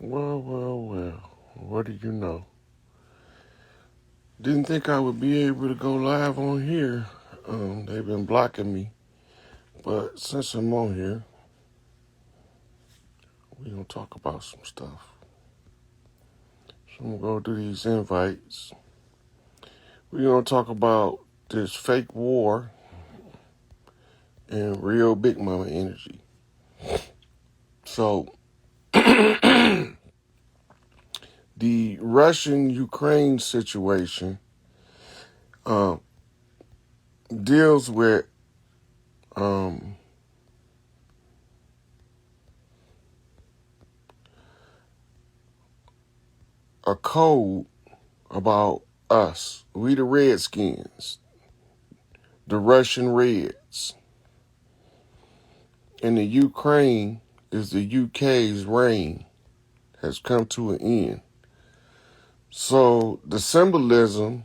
Well. What do you know? Didn't think I would be able to go live on here. They've been blocking me. But since I'm on here, we're going to talk about some stuff. So I'm going to go do these invites. We're going to talk about this fake war and real Big Mama energy. So, the Russian-Ukraine situation deals with a code about us. We the Redskins, the Russian Reds. And the Ukraine is the UK's reign has come to an end. So the symbolism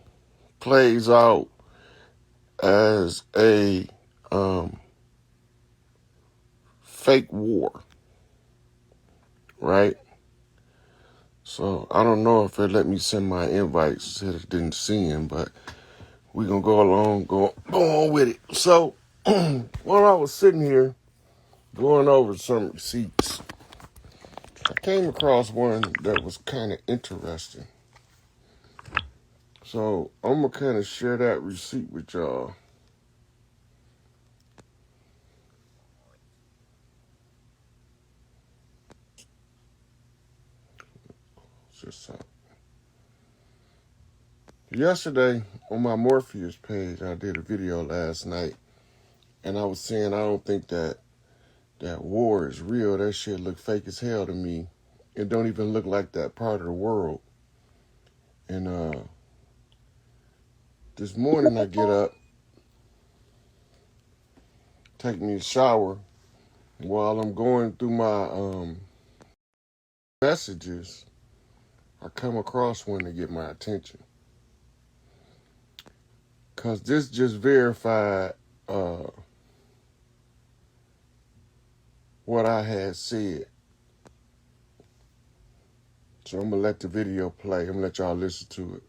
plays out as a fake war, right? So I don't know if it let me send my invites. It said it didn't see him, but we're going to go on with it. So while I was sitting here going over some receipts, I came across one that was kind of interesting. So I'm going to kind of share that receipt with y'all. Yesterday on my Morpheus page, I did a video last night, and I was saying I don't think that war is real. That shit look fake as hell to me. It don't even look like that part of the world. And this morning I get up, take me a shower. While I'm going through my messages, I come across one to get my attention. Because this just verified what I had said. So I'm going to let the video play. I'm going to let y'all listen to it.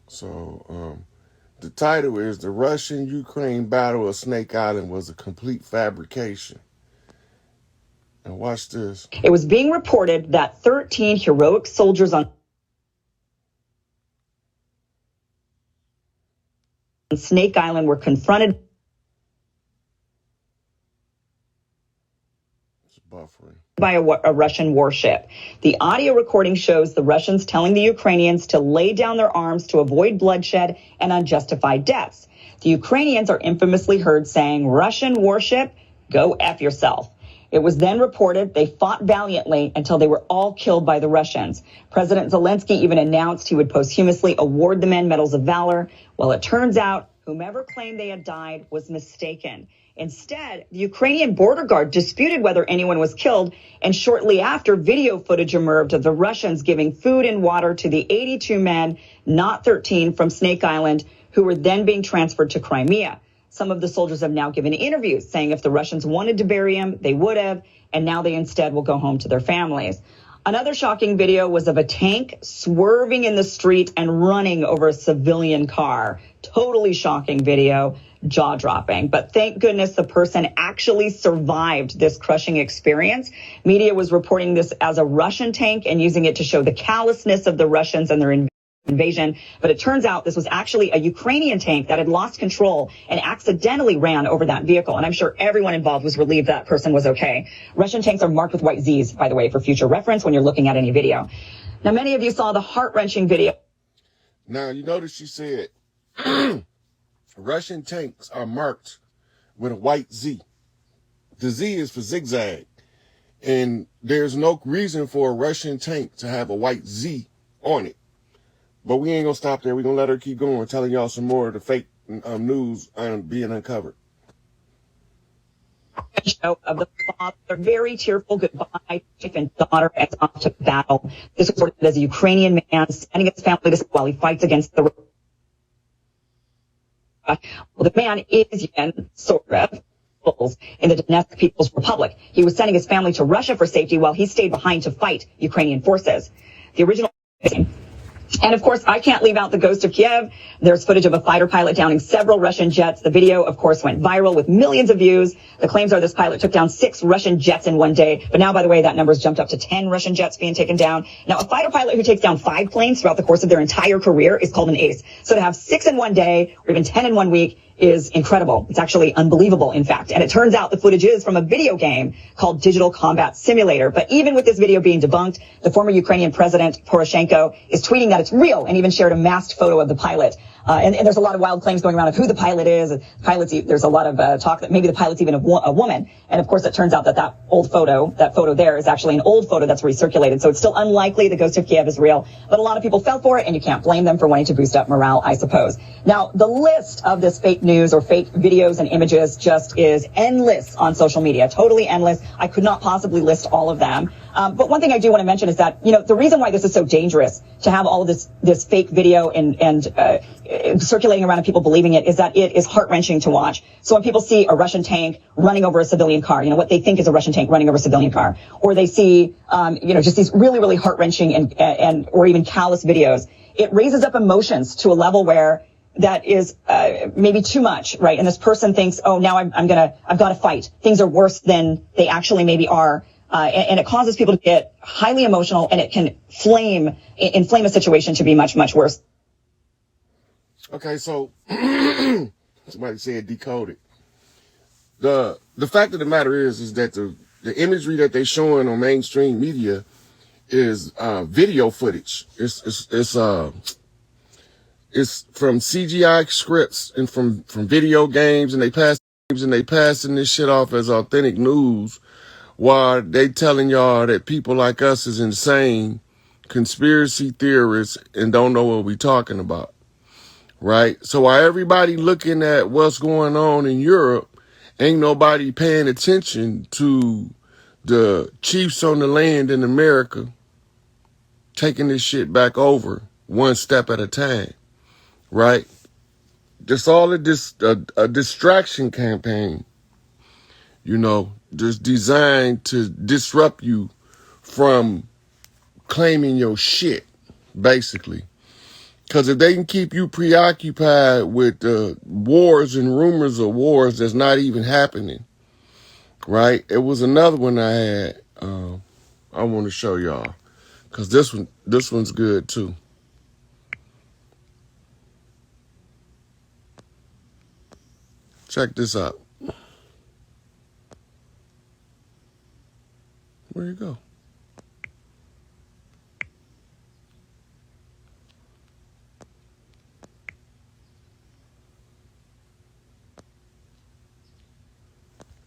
So the title is The Russian-Ukraine Battle of Snake Island Was a Complete Fabrication. And watch this. It was being reported that 13 heroic soldiers on Snake Island were confronted by a Russian warship. The audio recording shows the Russians telling the Ukrainians to lay down their arms to avoid bloodshed and unjustified deaths. The Ukrainians are infamously heard saying, "Russian warship, go F yourself." It was then reported they fought valiantly until they were all killed by the Russians. President Zelensky even announced he would posthumously award the men medals of valor. Well, it turns out whomever claimed they had died was mistaken. Instead, the Ukrainian border guard disputed whether anyone was killed, and shortly after, video footage emerged of the Russians giving food and water to the 82 men, not 13, from Snake Island, who were then being transferred to Crimea. Some of the soldiers have now given interviews saying if the Russians wanted to bury him, they would have, and now they instead will go home to their families. Another shocking video was of a tank swerving in the street and running over a civilian car. Totally shocking video, jaw-dropping. But thank goodness the person actually survived this crushing experience. Media was reporting this as a Russian tank and using it to show the callousness of the Russians and their invasion, but it turns out this was actually a Ukrainian tank that had lost control and accidentally ran over that vehicle. And I'm sure everyone involved was relieved that person was okay. Russian tanks are marked with white Z's, by the way, for future reference when you're looking at any video. Now, many of you saw the heart-wrenching video. Now, you notice she said Russian tanks are marked with a white Z. The Z is for zigzag. And there's no reason for a Russian tank to have a white Z on it. But we ain't going to stop there. We're going to let her keep going, telling y'all some more of the fake news being uncovered. Show of the father, very tearful goodbye, wife and daughter as off to battle. This was reported as a Ukrainian man standing his family while he fights against the Well, the man is Yen, sort of, in the Donetsk People's Republic. He was sending his family to Russia for safety while he stayed behind to fight Ukrainian forces. The original... And of course, I can't leave out the ghost of Kiev. There's footage of a fighter pilot downing several Russian jets. The video, of course, went viral with millions of views. The claims are this pilot took down 6 Russian jets in one day. But now, by the way, that number's jumped up to 10 Russian jets being taken down. Now, a fighter pilot who takes down 5 planes throughout the course of their entire career is called an ace. So to have 6 in one day or even 10 in one week is incredible. It's actually unbelievable, in fact. And it turns out the footage is from a video game called Digital Combat Simulator. But even with this video being debunked, the former Ukrainian president, Poroshenko, is tweeting that it's real and even shared a masked photo of the pilot. And there's a lot of wild claims going around of who the pilot is. There's a lot of talk that maybe the pilot's even a woman. And of course, it turns out that old photo, that photo there is actually an old photo that's recirculated. So it's still unlikely the ghost of Kiev is real. But a lot of people fell for it, and you can't blame them for wanting to boost up morale, I suppose. Now, the list of this fake news or fake videos and images just is endless on social media, totally endless. I could not possibly list all of them. But one thing I do want to mention is that, the reason why this is so dangerous to have all of this fake video and circulating around and people believing it is that it is heart-wrenching to watch. So when people see a Russian tank running over a civilian car, what they think is a Russian tank running over a civilian car, or they see, just these really, really heart-wrenching and or even callous videos, it raises up emotions to a level where that is maybe too much, right? And this person thinks, oh, now I've got to fight. Things are worse than they actually maybe are. And it causes people to get highly emotional, and it can inflame a situation to be much, much worse. Okay, so somebody said decoded. The fact of the matter is that the imagery that they're showing on mainstream media is video footage. It's from CGI scripts and from video games, and they passing this shit off as authentic news, while they telling y'all that people like us is insane, conspiracy theorists, and don't know what we talking about. Right? So while everybody looking at what's going on in Europe, ain't nobody paying attention to the chiefs on the land in America taking this shit back over one step at a time. Right? Just all of this, a distraction campaign, just designed to disrupt you from claiming your shit, basically. Because if they can keep you preoccupied with wars and rumors of wars that's not even happening, right? It was another one I had I want to show y'all, because this one's good too. Check this out. Where'd you go?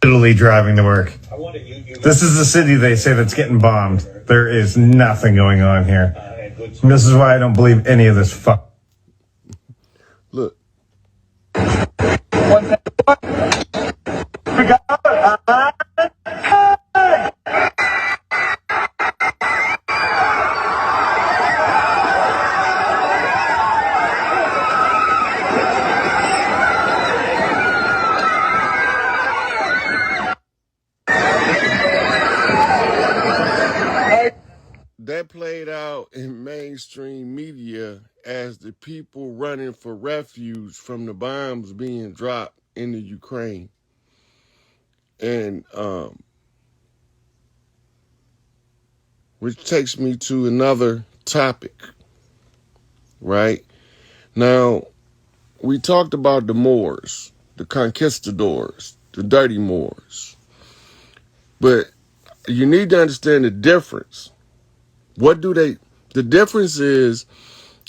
Literally driving to work. This is the city they say that's getting bombed. There is nothing going on here. And this is why I don't believe any of this fuck. Look. That played out in mainstream media as the people running for refuge from the bombs being dropped into Ukraine. And which takes me to another topic, right? Now, we talked about the Moors, the conquistadors, the dirty Moors. But you need to understand the difference. The difference is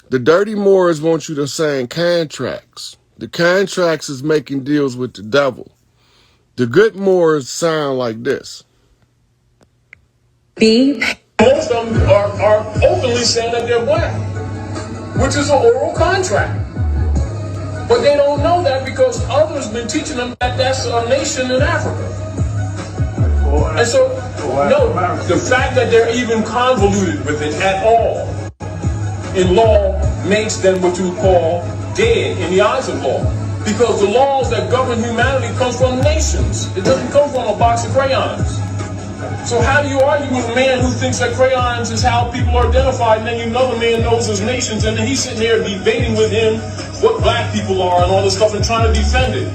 the dirty Moors want you to sign contracts. The contracts is making deals with the devil. The good Moors sound like this. Most of them are openly saying that they're black, which is an oral contract. But they don't know that because others have been teaching them that that's a nation in Africa. And so, no, the fact that they're even convoluted with it at all in law makes them what you would call dead in the eyes of law. Because the laws that govern humanity comes from nations. It doesn't come from a box of crayons. So how do you argue with a man who thinks that crayons is how people are identified, and then another man knows his nations, and then he's sitting there debating with him what black people are and all this stuff and trying to defend it?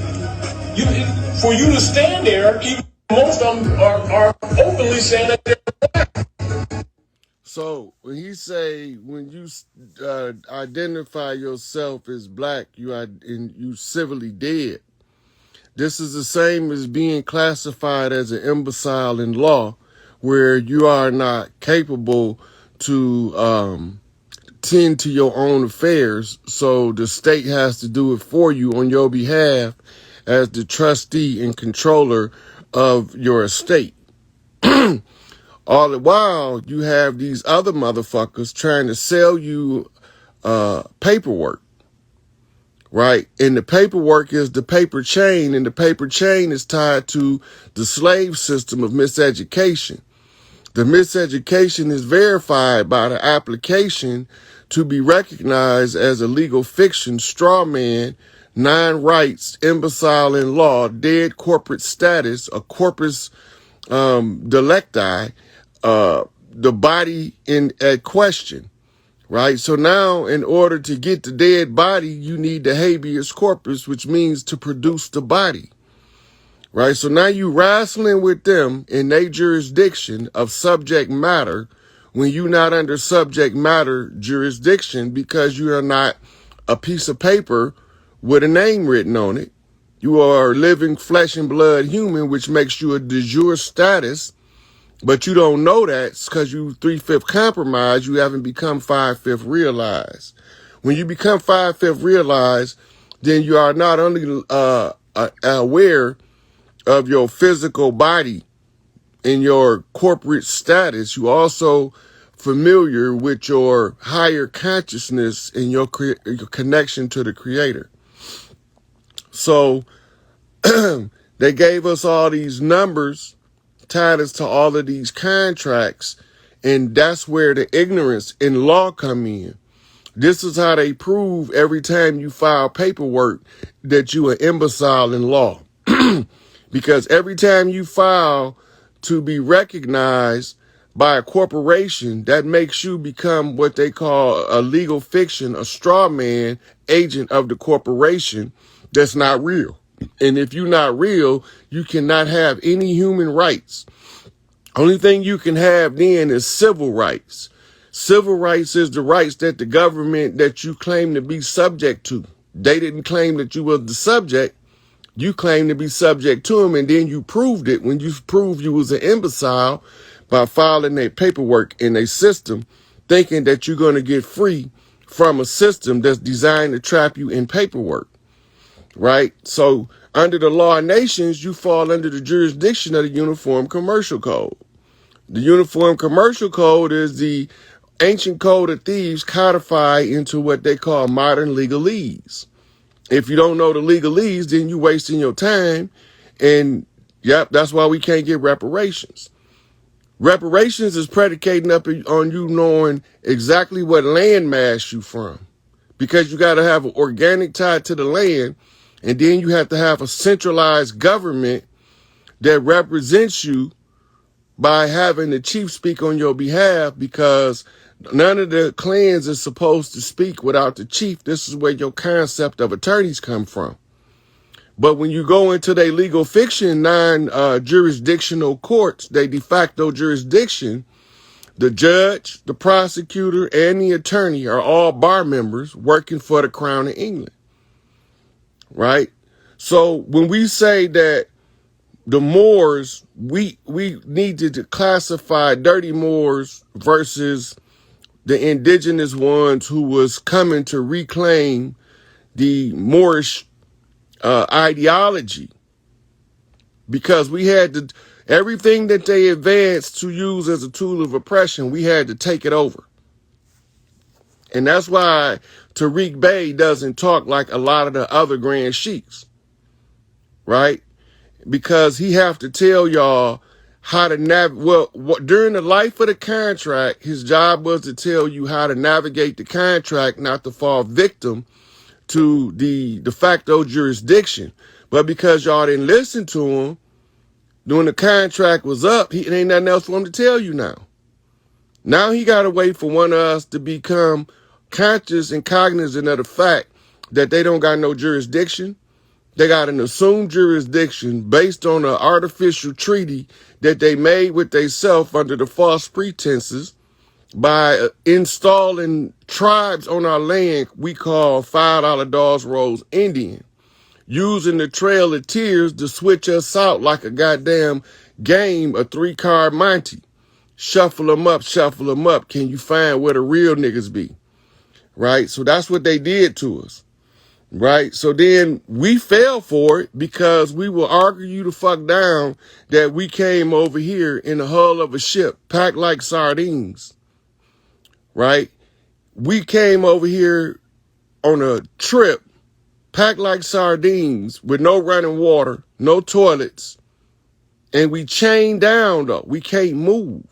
For you to stand there, even most of them are openly saying that they're black. So when he say when you identify yourself as black, you civilly dead. This is the same as being classified as an imbecile in law, where you are not capable to tend to your own affairs. So the state has to do it for you on your behalf as the trustee and controller of your estate. All the while, you have these other motherfuckers trying to sell you paperwork, right? And the paperwork is the paper chain, and the paper chain is tied to the slave system of miseducation. The miseducation is verified by the application to be recognized as a legal fiction, straw man, non-rights, imbecile in law, dead corporate status, a corpus delicti, the body at question, right? So now in order to get the dead body, you need the habeas corpus, which means to produce the body, right? So now you wrestling with them in their jurisdiction of subject matter when you're not under subject matter jurisdiction because you are not a piece of paper with a name written on it. You are a living flesh and blood human, which makes you a de jure status. But you don't know that because you 3/5 compromise, you haven't become 5/5 realized. When you become 5/5 realized, then you are not only aware of your physical body and your corporate status, you also familiar with your higher consciousness and your connection to the Creator. So they gave us all these numbers tied us to all of these contracts, and that's where the ignorance in law come in. This is how they prove every time you file paperwork that you an imbecile in law. Because every time you file to be recognized by a corporation, that makes you become what they call a legal fiction, a straw man agent of the corporation that's not real. And if you're not real, you cannot have any human rights. Only thing you can have then is civil rights. Civil rights is the rights that the government that you claim to be subject to. They didn't claim that you were the subject. You claim to be subject to them, and then you proved it when you proved you was an imbecile by filing their paperwork in a system, thinking that you're going to get free from a system that's designed to trap you in paperwork. Right? So under the law of nations, you fall under the jurisdiction of the Uniform Commercial Code. The Uniform Commercial Code is the ancient code of thieves codified into what they call modern legalese. If you don't know the legalese, then you're wasting your time. And yep, that's why we can't get reparations. Reparations is predicating up on you knowing exactly what land mass you from. Because you got to have an organic tie to the land. And then you have to have a centralized government that represents you by having the chief speak on your behalf, because none of the clans is supposed to speak without the chief. This is where your concept of attorneys come from. But when you go into their legal fiction, non-jurisdictional courts, they de facto jurisdiction, the judge, the prosecutor, and the attorney are all bar members working for the Crown of England. Right? So when we say that the Moors, we needed to classify dirty Moors versus the indigenous ones who was coming to reclaim the Moorish ideology, because we had to, everything that they advanced to use as a tool of oppression, we had to take it over. And that's why Tariq Bey doesn't talk like a lot of the other grand sheiks, right? Because he have to tell y'all how to during the life of the contract, his job was to tell you how to navigate the contract, not to fall victim to the de facto jurisdiction. But because y'all didn't listen to him, when the contract was up, it ain't nothing else for him to tell you now. Now he got to wait for one of us to become conscious and cognizant of the fact that they don't got no jurisdiction. They got an assumed jurisdiction based on an artificial treaty that they made with themselves under the false pretenses by installing tribes on our land we call $5 Dawes Rolls Indian, using the Trail of Tears to switch us out like a goddamn game, a 3-card Monty. Shuffle them up, shuffle them up. Can you find where the real niggas be? Right? So that's what they did to us. Right? So then we fell for it because we will argue you the fuck down that we came over here in the hull of a ship, packed like sardines. Right? We came over here on a trip, packed like sardines with no running water, no toilets. And we chained down though. We can't move.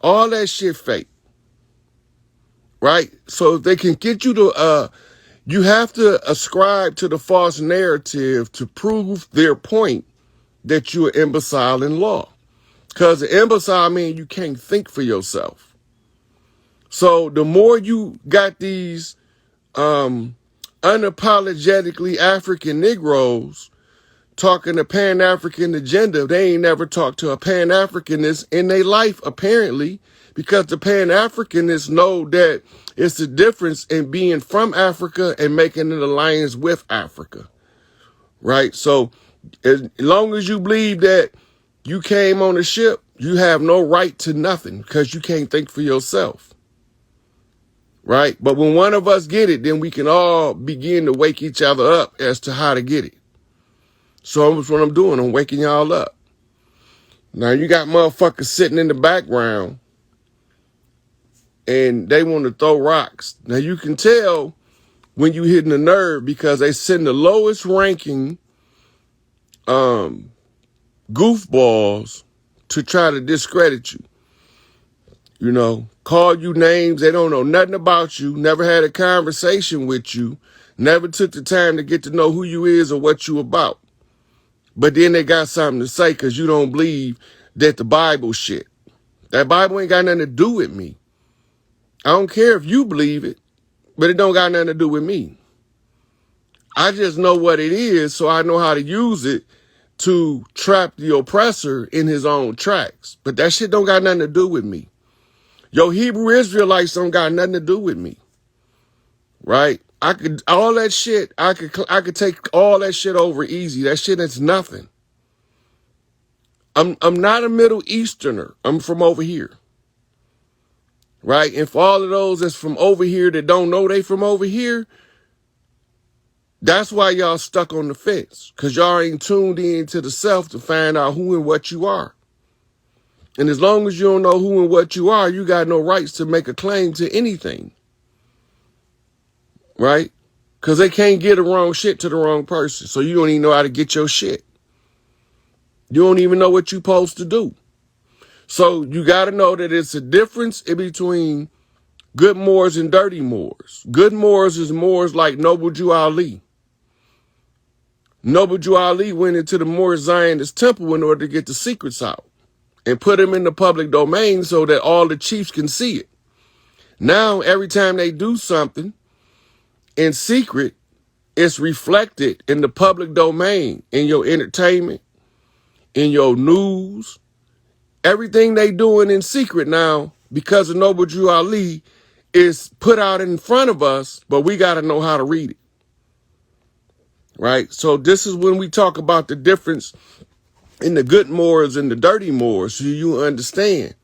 All that shit fake. Right? So if they can get you to, you have to ascribe to the false narrative to prove their point that you're an imbecile in law. Because an imbecile means you can't think for yourself. So the more you got these unapologetically African Negroes talking a Pan-African agenda, they ain't never talked to a Pan-Africanist in their life, apparently, because the Pan-Africanists know that it's the difference in being from Africa and making an alliance with Africa, right? So as long as you believe that you came on a ship, you have no right to nothing because you can't think for yourself, right? But when one of us get it, then we can all begin to wake each other up as to how to get it. So that's what I'm doing. I'm waking y'all up. Now you got motherfuckers sitting in the background and they want to throw rocks. Now you can tell when you hitting the nerve because they send the lowest ranking goofballs to try to discredit you. You know, call you names. They don't know nothing about you, never had a conversation with you, never took the time to get to know who you is or what you about. But then they got something to say because you don't believe that the Bible shit. That Bible ain't got nothing to do with me. I don't care if you believe it, but it don't got nothing to do with me. I just know what it is, so I know how to use it to trap the oppressor in his own tracks. But that shit don't got nothing to do with me. Yo, Hebrew Israelites don't got nothing to do with me. Right? I could take all that shit over easy. That shit is nothing. I'm not a Middle Easterner. I'm from over here. Right? And for all of those that's from over here that don't know they from over here, that's why y'all stuck on the fence. Because y'all ain't tuned in to the self to find out who and what you are. And as long as you don't know who and what you are, you got no rights to make a claim to anything. Right? Because they can't get the wrong shit to the wrong person. So you don't even know how to get your shit. You don't even know what you're supposed to do. So you got to know that it's a difference in between good Moors and dirty Moors. Good Moors is Moors like Noble Jew Ali. Noble Jew Ali went into the Moor Zionist temple in order to get the secrets out and put them in the public domain so that all the chiefs can see it. Now, every time they do something in secret, it's reflected in the public domain, in your entertainment, in your news. Everything they doing in secret now, because of Noble Jew Ali, is put out in front of us, but we got to know how to read it. Right? So this is when we talk about the difference in the good Moors and the dirty Moors, so you understand.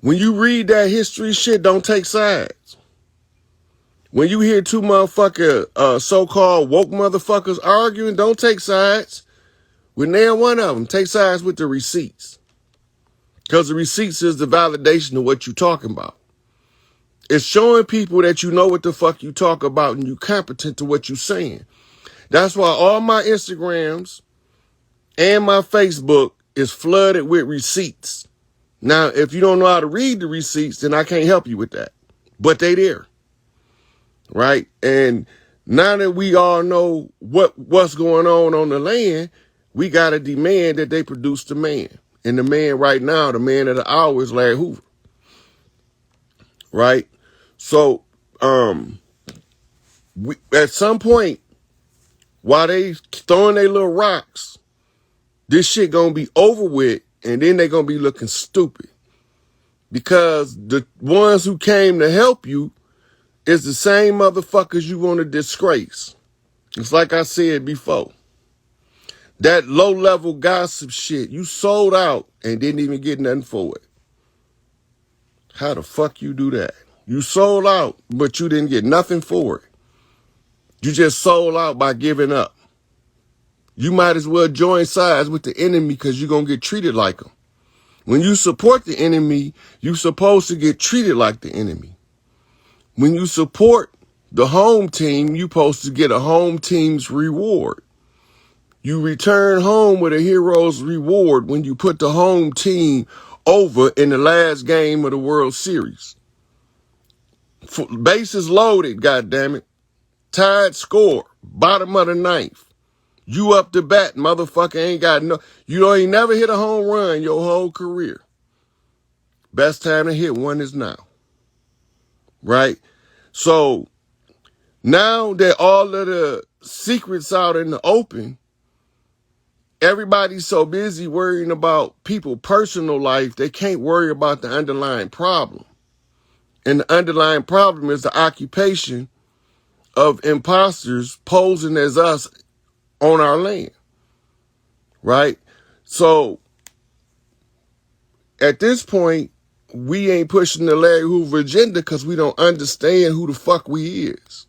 When you read that history shit, don't take sides. When you hear two so-called woke motherfuckers arguing, don't take sides. With nail one of them, take sides with the receipts. Because the receipts is the validation of what you're talking about. It's showing people that you know what the fuck you talk about and you're competent to what you're saying. That's why all my Instagrams and my Facebook is flooded with receipts. Now, if you don't know how to read the receipts, then I can't help you with that. But they there. Right? And Now that we all know what's going on the land, we got to demand that they produce the man. And the man right now, the man of the hour is Larry Hoover, right? So at some point, while they throwing their little rocks, this shit gonna be over with, and then they gonna be looking stupid. Because the ones who came to help you is the same motherfuckers you want to disgrace. It's like I said before. That low-level gossip shit, you sold out and didn't even get nothing for it. How the fuck you do that? You sold out, but you didn't get nothing for it. You just sold out by giving up. You might as well join sides with the enemy because you're going to get treated like them. When you support the enemy, you're supposed to get treated like the enemy. When you support the home team, you're supposed to get a home team's reward. You return home with a hero's reward when you put the home team over in the last game of the World Series. Bases loaded, goddammit. Tied score, bottom of the ninth. You up to bat, motherfucker, ain't got no, you ain't never hit a home run your whole career. Best time to hit one is now. Right? So now that all of the secrets out in the open, everybody's so busy worrying about people's personal life, they can't worry about the underlying problem. And the underlying problem is the occupation of imposters posing as us on our land. Right? So at this point, we ain't pushing the Larry Hoover agenda because we don't understand who the fuck we is.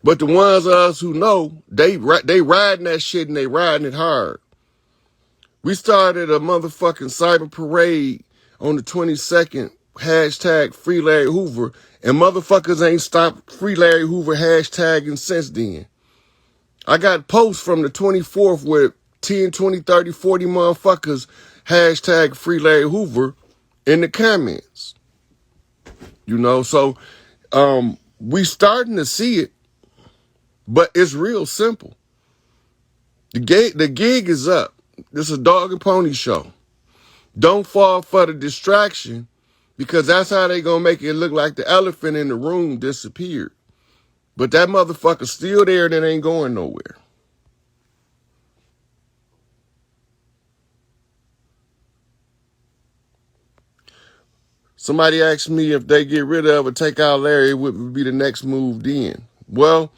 But the ones of us who know, they riding that shit and they riding it hard. We started a motherfucking cyber parade on the 22nd, hashtag Free Larry Hoover, and motherfuckers ain't stopped Free Larry Hoover hashtagging since then. I got posts from the 24th with 10, 20, 30, 40 motherfuckers hashtag Free Larry Hoover in the comments. You know, so we starting to see it, but it's real simple. The gig is up. This is a dog and pony show. Don't fall for the distraction because that's how they gonna make it look like the elephant in the room disappeared. But that motherfucker's still there and it ain't going nowhere. Somebody asked me if they get rid of or take out Larry, what would be the next move then? Well,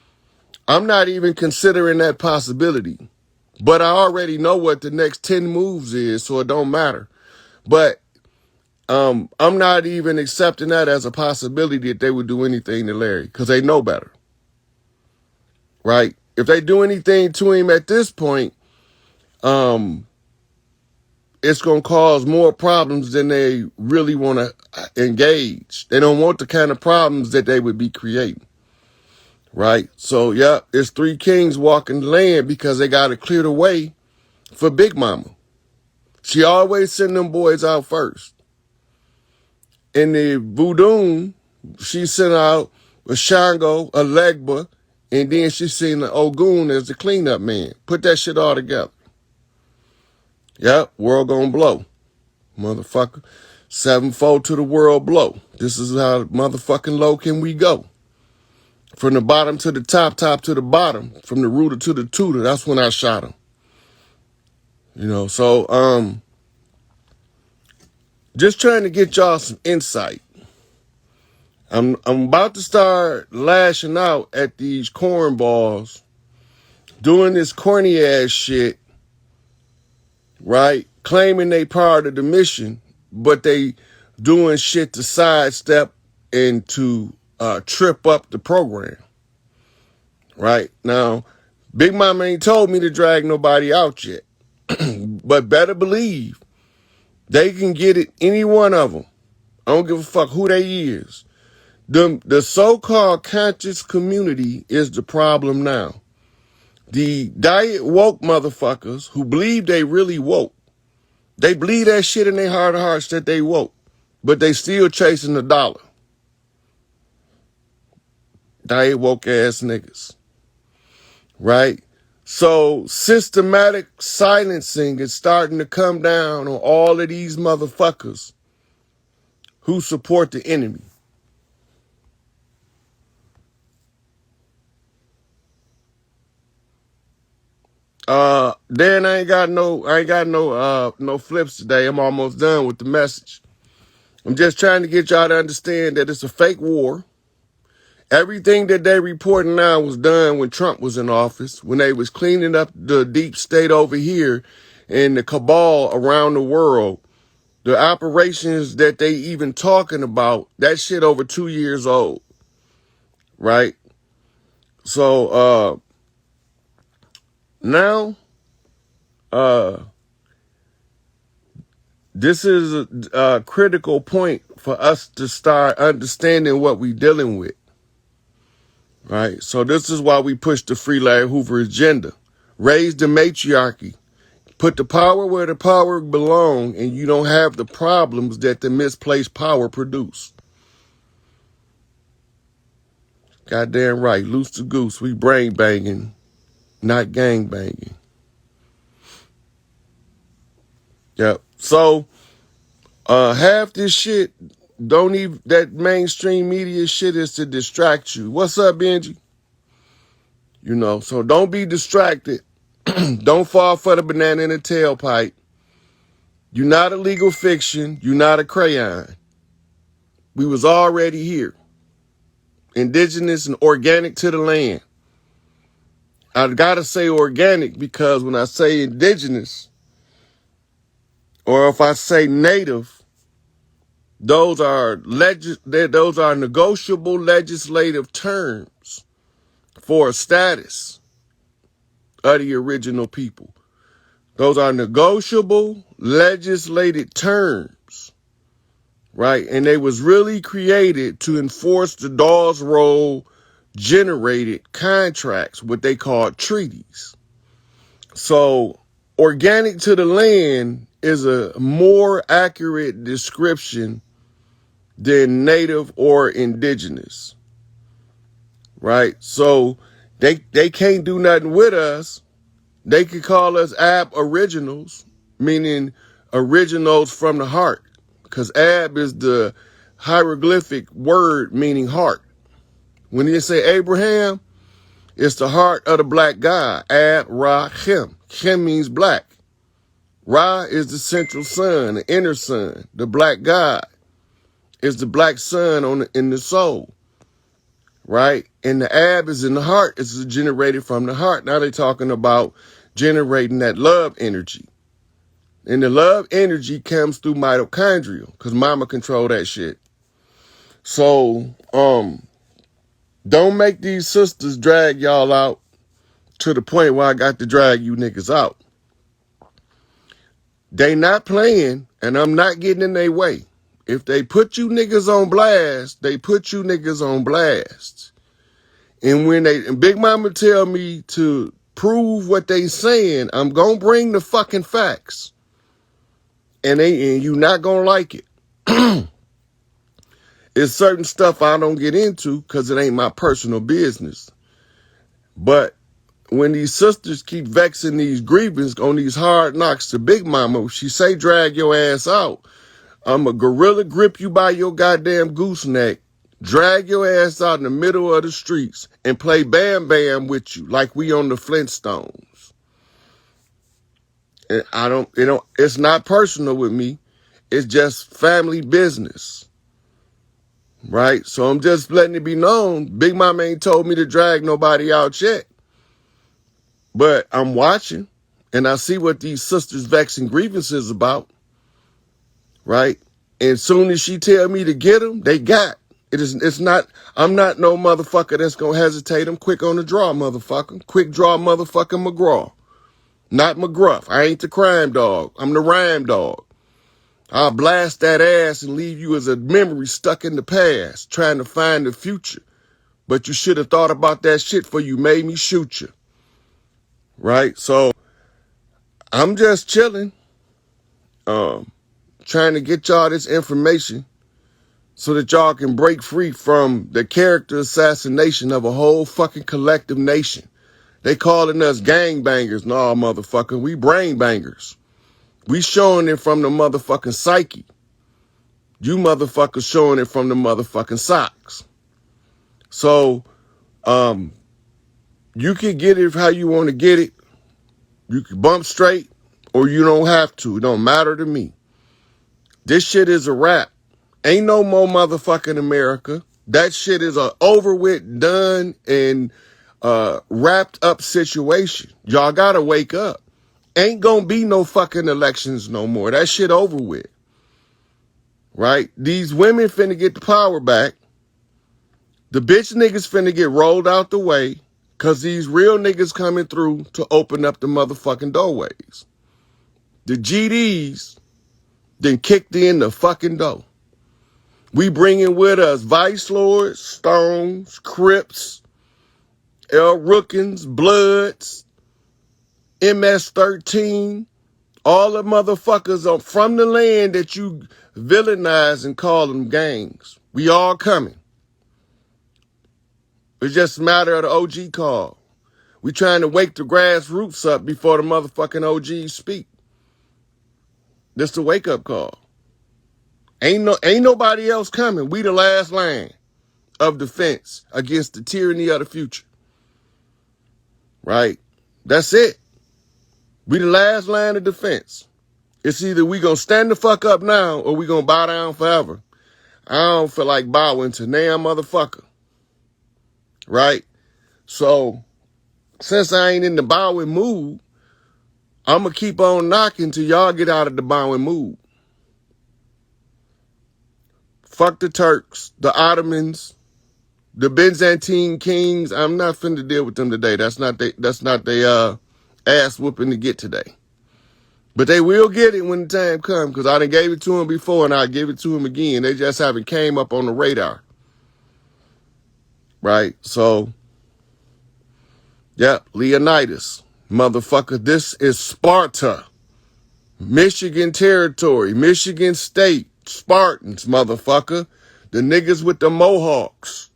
I'm not even considering that possibility. But I already know what the next 10 moves is, so it don't matter. But I'm not even accepting that as a possibility that they would do anything to Larry because they know better. Right? If they do anything to him at this point, it's going to cause more problems than they really want to engage. They don't want the kind of problems that they would be creating. Right? So, yeah, it's three kings walking the land because they got to clear the way for Big Mama. She always send them boys out first. In the Voodoo, she sent out a Shango, a Legba, and then she sent an Ogun as the cleanup man. Put that shit all together. Yep, world gonna blow. Motherfucker. 7-4 to the world blow. This is how motherfucking low can we go. From the bottom to the top, top to the bottom. From the rooter to the tutor. That's when I shot him. You know, so, just trying to get y'all some insight. I'm about to start lashing out at these cornballs doing this corny ass shit, right? Claiming they part of the mission, but they doing shit to sidestep and to trip up the program, right? Now, Big Mama ain't told me to drag nobody out yet, but better believe they can get it, any one of them. I don't give a fuck who they is. The so-called conscious community is the problem now. The diet woke motherfuckers who believe they really woke. They believe that shit in their heart of hearts that they woke, but they still chasing the dollar. Diet woke ass niggas. right? So systematic silencing is starting to come down on all of these motherfuckers who support the enemy. Dan, I ain't got no flips today. I'm almost done with the message. I'm just trying to get y'all to understand that it's a fake war. Everything that they reporting now was done when Trump was in office, when they was cleaning up the deep state over here and the cabal around the world. The operations that they even talking about, that shit over 2 years old, right? So now this is a critical point for us to start understanding what we dealing with, right? So this is why we push the Free Larry Hoover agenda. Raise the matriarchy. Put the power where the power belongs, and you don't have the problems that the misplaced power produce. Goddamn right. Loose the goose. We brain banging, not gang banging. Yep. So half this shit don't even, that mainstream media shit is to distract you. What's up, Benji? You know, so don't be distracted. Don't fall for the banana in the tailpipe. You're not a legal fiction. You're not a crayon. We was already here. Indigenous and organic to the land. I gotta say organic because when I say indigenous, or if I say native, those are negotiable legislative terms for a status of the original people. Those are negotiable legislated terms, right? And they was really created to enforce the Dawes Roll generated contracts, what they call treaties. So organic to the land is a more accurate description than native or indigenous, right? So they can't do nothing with us. They could call us aboriginals, meaning originals from the heart, because ab is the hieroglyphic word meaning heart. When you say Abraham, it's the heart of the black god, Ab-Ra-Chem. Chem means black. Ra is the central sun, the inner sun. The black god is the black sun in the soul, right? And the ab is in the heart. It's generated from the heart. Now they're talking about generating that love energy. And the love energy comes through mitochondria because mama control that shit. So, don't make these sisters drag y'all out to the point where I got to drag you niggas out. They not playing, and I'm not getting in their way. If they put you niggas on blast, they put you niggas on blast. And when Big Mama tell me to prove what they saying, I'm gonna bring the fucking facts. And you not gonna like it. It's certain stuff I don't get into because it ain't my personal business. But when these sisters keep vexing these grievances on these hard knocks to Big Mama, she say drag your ass out. I'm a gorilla grip you by your goddamn gooseneck, drag your ass out in the middle of the streets, and play Bam Bam with you like we on the Flintstones. And it's not personal with me. It's just family business. Right? So I'm just letting it be known. Big Mama ain't told me to drag nobody out yet. But I'm watching, and I see what these sisters vexing grievances about. Right? And soon as she tell me to get them, they got. I'm not no motherfucker that's gonna hesitate. I'm quick on the draw, motherfucker. Quick draw, motherfucking McGraw. Not McGruff. I ain't the crime dog. I'm the rhyme dog. I'll blast that ass and leave you as a memory stuck in the past, trying to find the future. But you should have thought about that shit before you made me shoot you. Right? So I'm just chilling, trying to get y'all this information so that y'all can break free from the character assassination of a whole fucking collective nation. They calling us gang bangers. Nah, motherfucker, we brain bangers. We showing it from the motherfucking psyche. You motherfuckers showing it from the motherfucking socks. So, you can get it how you want to get it. You can bump straight or you don't have to. It don't matter to me. This shit is a wrap. Ain't no more motherfucking America. That shit is a over with, done, and wrapped up situation. Y'all gotta wake up. Ain't gonna be no fucking elections no more. That shit over with. Right? These women finna get the power back. The bitch niggas finna get rolled out the way because these real niggas coming through to open up the motherfucking doorways. The GDs then kicked in the fucking door. We bringing with us Vice Lords, Stones, Crips, L. Rookins, Bloods, MS-13, all the motherfuckers are from the land that you villainize and call them gangs. We all coming. It's just a matter of the OG call. We trying to wake the grassroots up before the motherfucking OGs speak. This the wake up call. Ain't nobody else coming. We the last line of defense against the tyranny of the future. Right? That's it. We the last line of defense. It's either we gonna stand the fuck up now or we gonna bow down forever. I don't feel like bowing to damn motherfucker. Right? So, since I ain't in the bowing mood, I'm gonna keep on knocking till y'all get out of the bowing mood. Fuck the Turks, the Ottomans, the Byzantine kings. I'm not finna deal with them today. That's not they ass whooping to get today. But they will get it when the time comes, because I done gave it to them before and I'll give it to them again. They just haven't came up on the radar. Right? So, yep, Leonidas. Motherfucker, this is Sparta. Michigan territory, Michigan State, Spartans, motherfucker. The niggas with the Mohawks.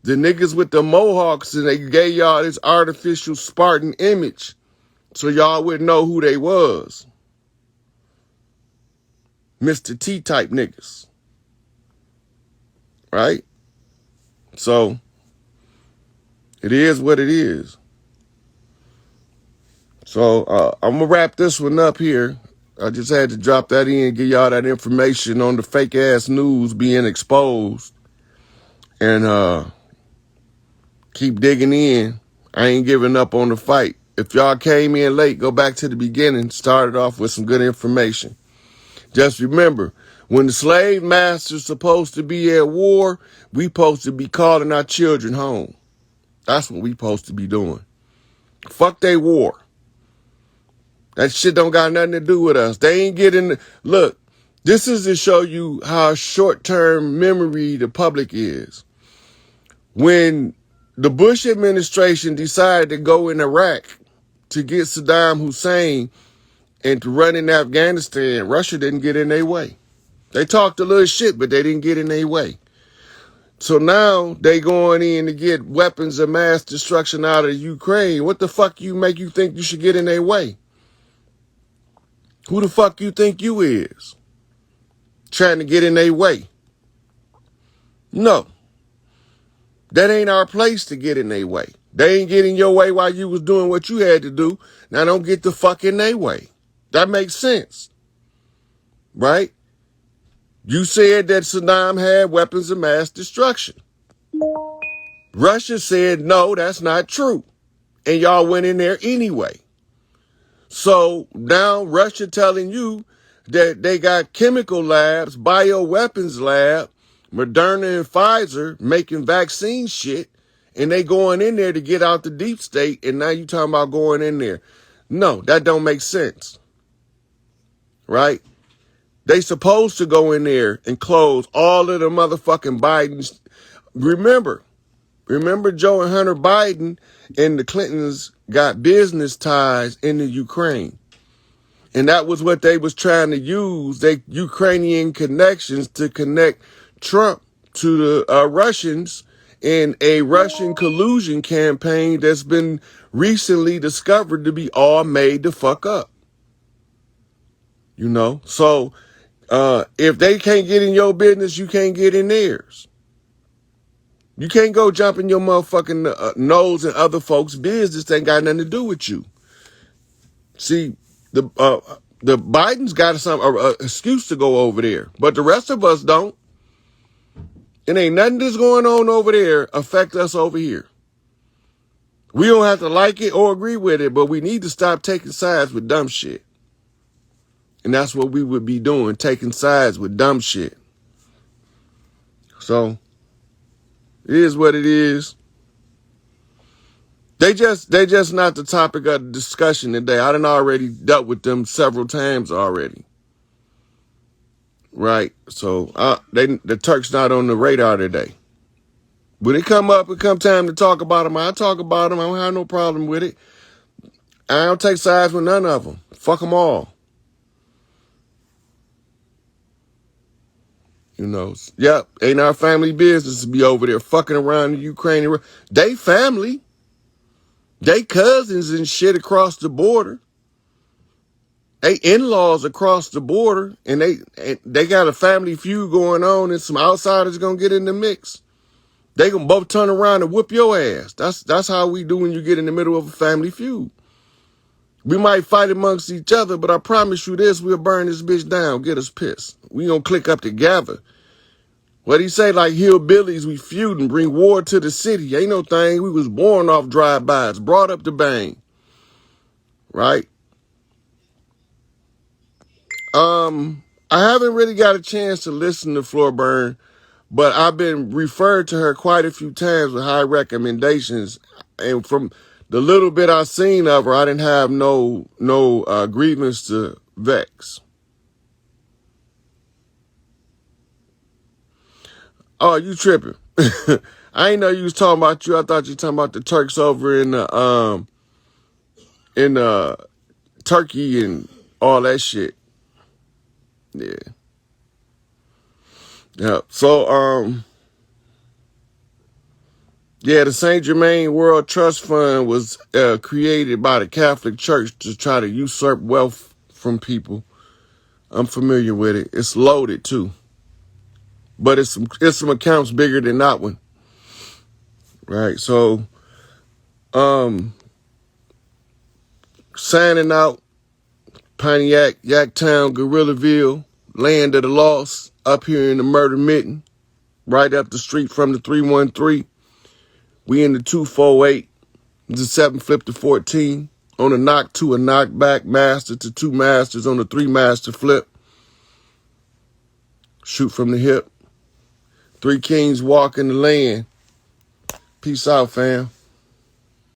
The niggas with the Mohawks, and they gave y'all this artificial Spartan image so y'all wouldn't know who they was. Mr. T-type niggas. Right? So, it is what it is. So, I'm going to wrap this one up here. I just had to drop that in, give y'all that information on the fake-ass news being exposed. And keep digging in. I ain't giving up on the fight. If y'all came in late, go back to the beginning. Started off with some good information. Just remember, when the slave master's supposed to be at war, we supposed to be calling our children home. That's what we supposed to be doing. Fuck they war. That shit don't got nothing to do with us. They ain't getting... Look, this is to show you how short-term memory the public is. When the Bush administration decided to go in Iraq to get Saddam Hussein and to run in Afghanistan, Russia didn't get in their way. They talked a little shit, but they didn't get in their way. So now they going in to get weapons of mass destruction out of Ukraine. What the fuck make you think you should get in their way? Who the fuck you think you is? Trying to get in their way. No. That ain't our place to get in their way. They ain't getting your way while you was doing what you had to do. Now don't get the fuck in their way. That makes sense. Right? You said that Saddam had weapons of mass destruction. Russia said, no, that's not true. And y'all went in there anyway. So now Russia telling you that they got chemical labs, bioweapons lab, Moderna and Pfizer making vaccine shit, and they going in there to get out the deep state, and now you talking about going in there. No, that don't make sense. Right? They supposed to go in there and close all of the motherfucking Bidens. Remember Joe and Hunter Biden and the Clintons got business ties in the Ukraine. And that was what they was trying to use, they Ukrainian connections to connect Trump to the Russians in a Russian collusion campaign that's been recently discovered to be all made to fuck up. You know? So, if they can't get in your business, you can't get in theirs. You can't go jump in your motherfucking nose in other folks' business that ain't got nothing to do with you. See, the Bidens got some excuse to go over there, but the rest of us don't. It ain't nothing that's going on over there affect us over here. We don't have to like it or agree with it, but we need to stop taking sides with dumb shit. And that's what we would be doing, taking sides with dumb shit. So, it is what it is. They just not the topic of the discussion today. I done already dealt with them several times already. Right? So, the Turks not on the radar today. When it come up, it come time to talk about them, I talk about them. I don't have no problem with it. I don't take sides with none of them. Fuck them all. You know, yep, ain't our family business to be over there fucking around in Ukraine. They family. They cousins and shit across the border. They in-laws across the border. And they got a family feud going on and some outsiders gonna get in the mix. They gonna both turn around and whoop your ass. That's how we do when you get in the middle of a family feud. We might fight amongst each other, but I promise you this, we'll burn this bitch down, get us pissed. We gonna click up together. What he say, like hillbillies, we feud and bring war to the city. Ain't no thing. We was born off drive-bys, brought up to bang. Right? I haven't really got a chance to listen to Flor Burn, but I've been referred to her quite a few times with high recommendations. And from the little bit I seen of her, I didn't have no grievance to vex. Oh, you tripping. I ain't know you was talking about you. I thought you were talking about the Turks over in Turkey and all that shit. Yeah. Yeah. So, yeah, the St. Germain World Trust Fund was created by the Catholic Church to try to usurp wealth from people. I'm familiar with it. It's loaded too. But it's some accounts bigger than that one. Right. So, signing out Pontiac, Yacktown, Guerrillaville, land of the lost, up here in the murder mitten, right up the street from the 313. We in the 248, the 7 flip to 14, on a knock to a knockback, master to 2 masters on the 3 master flip. Shoot from the hip. 3 kings walk in the land. Peace out, fam.